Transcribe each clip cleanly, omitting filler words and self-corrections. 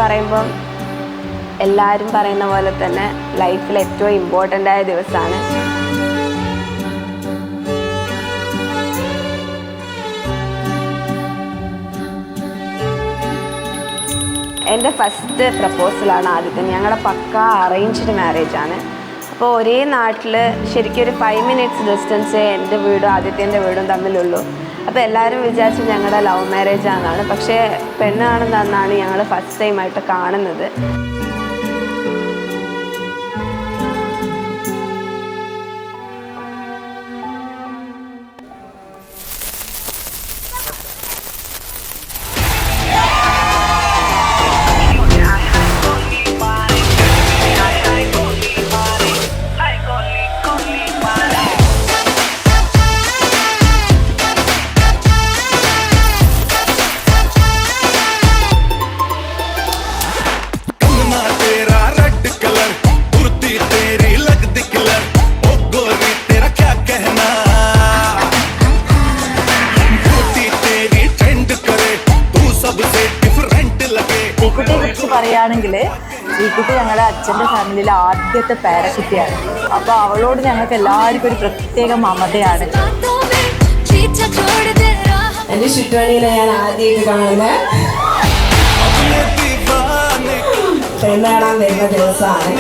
പറയുമ്പം എല്ലാവരും പറയുന്ന പോലെ തന്നെ ലൈഫിൽ ഏറ്റവും ഇമ്പോർട്ടൻ്റ് ആയ ദിവസമാണ്. എൻ്റെ ഫസ്റ്റ് പ്രപ്പോസലാണ് ആദ്യത്തെ. ഞങ്ങളുടെ പക്കാ അറേഞ്ച്ഡ് മാരേജാണ്. അപ്പോൾ ഒരേ നാട്ടിൽ ശരിക്കും ഒരു 5 minutes ഡിസ്റ്റൻസേ എൻ്റെ വീടും ആദിത്യൻ്റെ വീടും തമ്മിലുള്ളൂ. അപ്പോൾ എല്ലാവരും വിചാരിച്ചു ഞങ്ങളുടെ ലവ് മാരേജാണെന്നാണ്. പക്ഷേ പെണ്ണ് കാണുന്നതെന്നാണ് ഞങ്ങൾ ഫസ്റ്റ് ടൈമായിട്ട് കാണുന്നത്. പറയുകയാണെങ്കിൽ ശ്രീകുട്ടി ഞങ്ങളുടെ അച്ഛൻ്റെ ഫാമിലിയിലെ ആദ്യത്തെ പേരക്കുട്ടിയാണ്. അപ്പോൾ അവളോട് ഞങ്ങൾക്ക് എല്ലാവർക്കും ഒരു പ്രത്യേക മമതയാണ്. എൻ്റെ ചുറ്റുവഴിയിലെ ഞാൻ ആദ്യമായിട്ട് കാണുന്നത് പെണ്ണ് കാണാൻ വരുന്ന ദിവസമാണ്.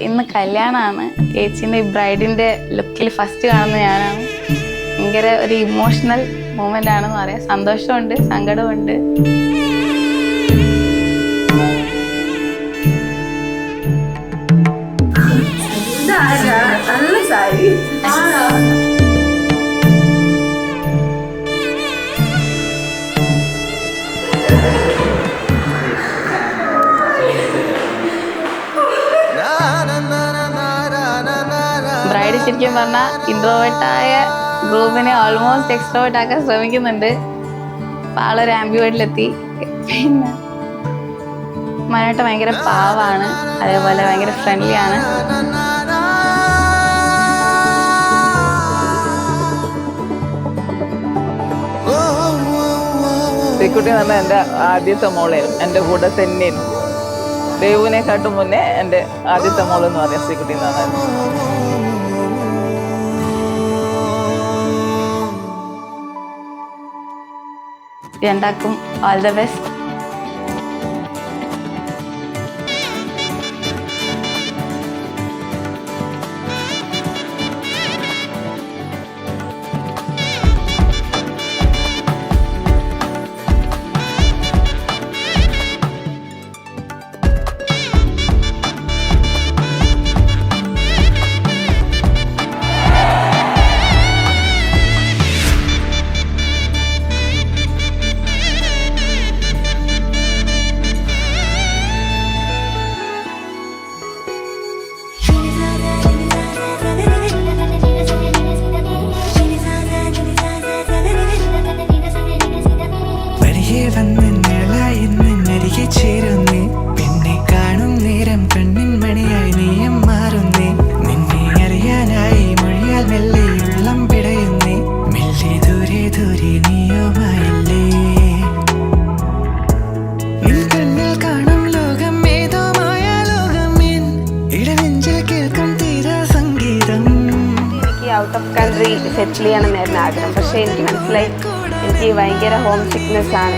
ഇന്ന് കല്യാണമാണ്. ചേച്ചീൻ്റെ ബ്രൈഡിൻ്റെ ലുക്കിൽ ഫസ്റ്റ് കാണുന്നത് ഞാനാണ്. ഭയങ്കര ഒരു ഇമോഷണൽ മൂമെൻ്റ് ആണെന്ന് പറയാം. സന്തോഷമുണ്ട്, സങ്കടമുണ്ട്. നല്ല സാരി ബ്രൈഡ് ശരിക്കും പറഞ്ഞാൽ ഇൻട്രോവേർട്ടായ ഗ്രൂപ്പിനെ ഓൾമോസ്റ്റ് എക്സ്ട്രോവേർട്ട് ആക്കാൻ ശ്രമിക്കുന്നുണ്ട്. അപ്പോൾ ആളൊരു ആംബിവേർഡിലെത്തി. പിന്നെ മനോട്ട് ഭയങ്കര പാവാണ്, അതേപോലെ ഭയങ്കര ഫ്രണ്ട്ലി ആണ്. ശ്രീകുട്ടി എന്ന് പറഞ്ഞാൽ എൻ്റെ ആദ്യത്തെ മോളായിരുന്നു. എൻ്റെ കൂടെ തന്നെയായിരുന്നു. ദേവുവിനെക്കാട്ടും മുന്നേ എൻ്റെ ആദ്യത്തെ മോളെന്ന് പറയാം ശ്രീകുട്ടി എന്ന് പറഞ്ഞാൽ. രണ്ടാക്കും all the best. Out of country settle ചെയ്യണമെന്നായിരുന്നു ആഗ്രഹം. പക്ഷേ എനിക്ക് മനസ്സിലായി എനിക്ക് ഭയങ്കര ഹോം സിക്നെസ് ആണ്.